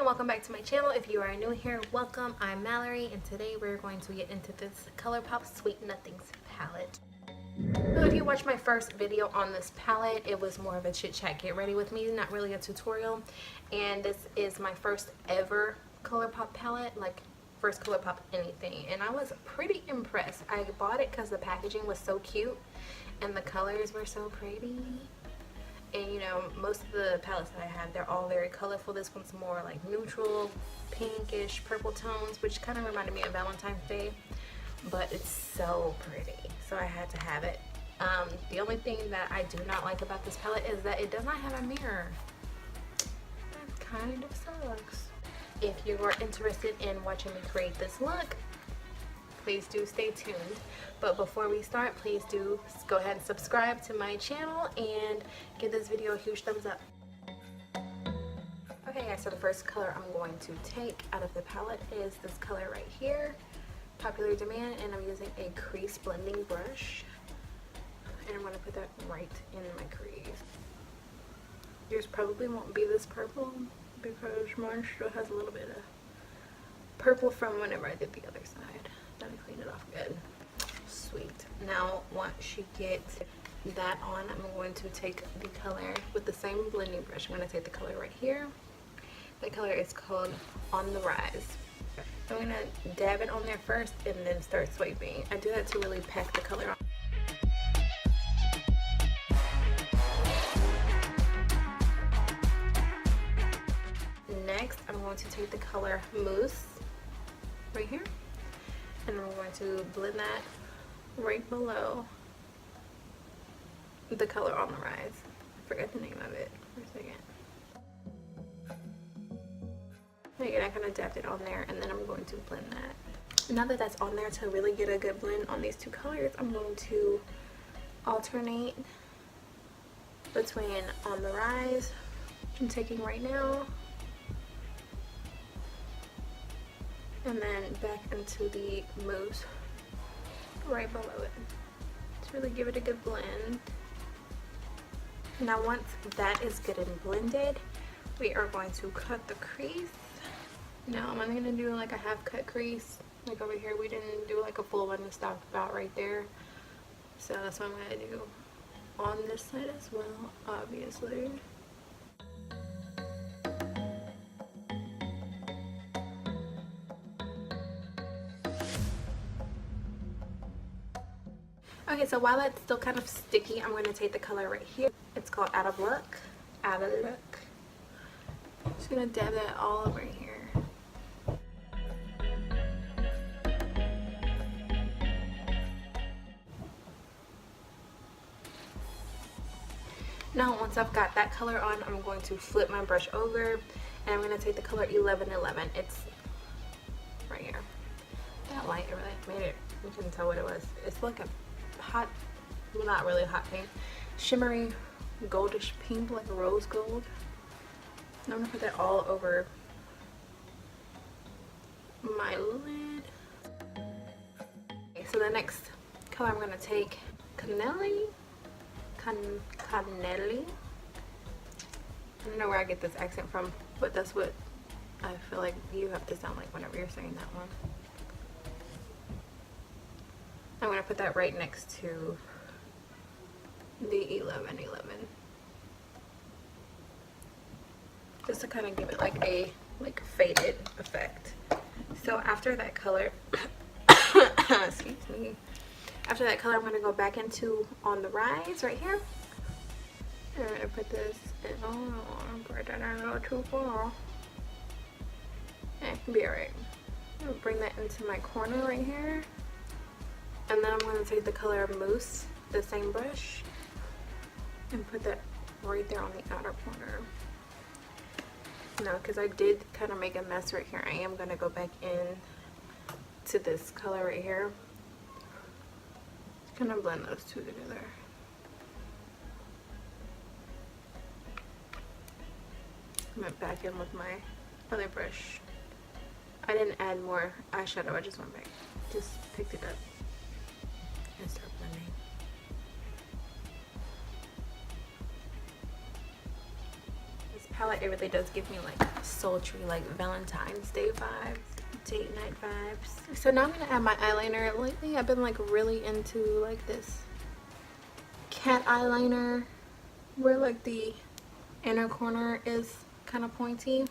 welcome back to my channel. If you are new here, welcome. I'm Malari, and today we're going to get into this Colourpop Sweet Nothings palette. So if you watched my first video on this palette, it was more of a chit chat get ready with me, not really a tutorial. And this is my first ever Colourpop palette, like first Colourpop anything, and I was pretty impressed. I bought it because the packaging was so cute and the colors were so pretty. And you know, most of the palettes that I have, they're all very colorful. This one's more like neutral, pinkish, purple tones, which kind of reminded me of Valentine's Day. But it's so pretty, so I had to have it. The only thing that I do not like about this palette is that it does not have a mirror. That kind of sucks. If you are interested in watching me create this look, please do stay tuned. But before we start, please do go ahead and subscribe to my channel and give this video a huge thumbs up. Okay guys, so the first color I'm going to take out of the palette is this color right here, Popular Demand, and I'm using a crease blending brush. And I'm going to put that right in my crease. Yours probably won't be this purple because mine still has a little bit of purple from whenever I did the other side. Then I cleaned it off good. Sweet. Now once you get that on, I'm going to take the color with the same blending brush. I'm going to take the color right here. The color is called On the Rise. I'm going to dab it on there first and then start swiping. I do that to really pack the color on. Next, I'm going to take the color Mousse right here, and I'm going to blend that right below the color On the Rise. I forgot the name of it for a second. Again, I kind of dabbed it on there, and then I'm going to blend that. Now that that's on there, to really get a good blend on these two colors, I'm going to alternate between On the Rise, which I'm taking right now, and then back into the Mousse right below it to really give it a good blend. Now once that is good and blended, we are going to cut the crease. Now I'm only going to do like a half cut crease. Like over here we didn't do like a full one, just stopped about right there. So that's what I'm going to do on this side as well, obviously. Okay, so while it's still kind of sticky, I'm going to take the color right here. It's called Out of Luck. Out of Luck. Just going to dab that all over here. Now, once I've got that color on, I'm going to flip my brush over, and I'm going to take the color 1111. It's right here. That light really made it, you couldn't tell what it was. It's like a hot, well, not really hot pink, shimmery goldish pink, like rose gold. And I'm gonna put that all over my lid. Okay, so the next color I'm gonna take, Canelli. I don't know where I get this accent from, but that's what I feel like you have to sound like whenever you're saying that one. I'm going to put that right next to the 1111, just to kind of give it like a faded effect. So after that color, excuse me, after that color I'm going to go back into On the Rise right here. And I'm going to put this in, oh, I'm put that in a little too far. It can be alright. I'm going to bring that into my corner right here. And then I'm going to take the color Mousse, the same brush, and put that right there on the outer corner. Now, because I did kind of make a mess right here, I am going to go back in to this color right here. Kind of blend those two together. I went back in with my other brush. I didn't add more eyeshadow, I just went back, just picked it up and start blending. palette, it really does give me like sultry, like Valentine's Day vibes, date night vibes. So now I'm gonna add my eyeliner. Lately I've been like really into like this cat eyeliner where like the inner corner is kind of pointy.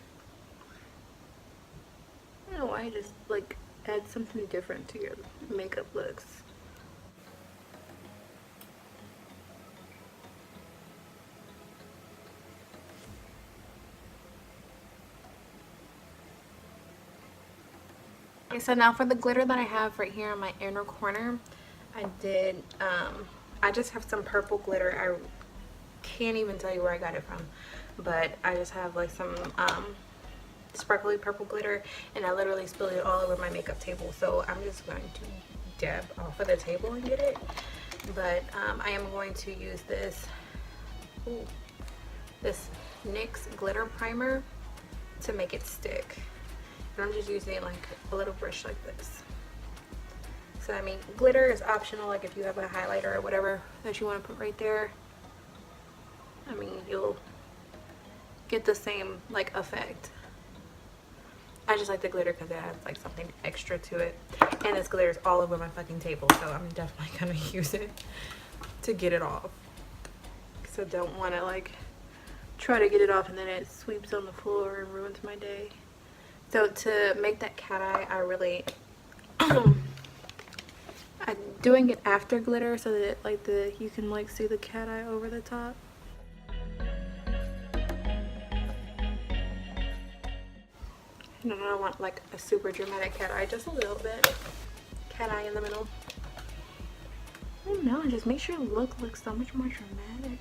I don't know why, just like add something different to your makeup looks. Okay, so now for the glitter that I have right here on my inner corner, I just have some purple glitter. I can't even tell you where I got it from, but I just have like some sparkly purple glitter, and I literally spilled it all over my makeup table, so I'm just going to dab off of the table and get it. But I am going to use this NYX glitter primer to make it stick. And I'm just using like a little brush like this. So I mean, glitter is optional, like if you have a highlighter or whatever that you want to put right there. I mean, you'll get the same like effect. I just like the glitter because it has like something extra to it. And this glitter is all over my fucking table, so I'm definitely gonna use it to get it off. So don't want to like try to get it off and then it sweeps on the floor and ruins my day. So to make that cat eye, I really I'm doing it after glitter so that like you can like see the cat eye over the top. And I don't want like a super dramatic cat eye, just a little bit. Cat eye in the middle. I don't know, just makes your look so much more dramatic.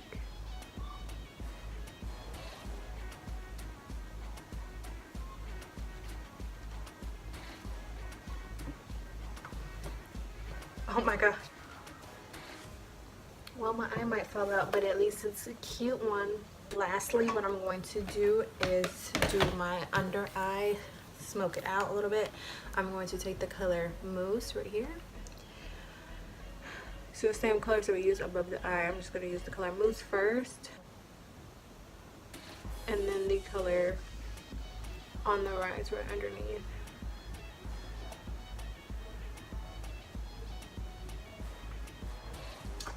Oh my god. Well, my eye might fall out, but at least it's a cute one. Lastly, what I'm going to do is do my under eye, smoke it out a little bit. I'm going to take the color Mousse right here. So the same color that we use above the eye, I'm just going to use the color Mousse first. And then the color on the rise right underneath.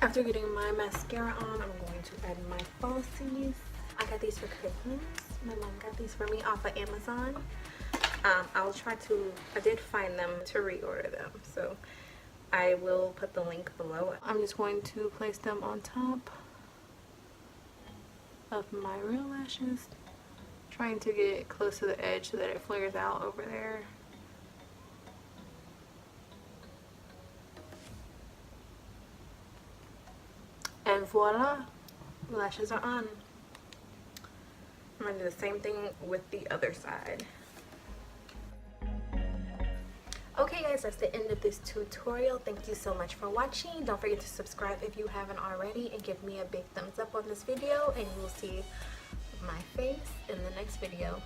After getting my mascara on, I'm going to add my falsies. I got these for Christmas. My mom got these for me off of Amazon. I did find them to reorder them, so I will put the link below. I'm just going to place them on top of my real lashes, trying to get close to the edge so that it flares out over there. And voila, lashes are on. I'm going to do the same thing with the other side. Okay guys, that's the end of this tutorial. Thank you so much for watching. Don't forget to subscribe if you haven't already, and give me a big thumbs up on this video, and you will see my face in the next video.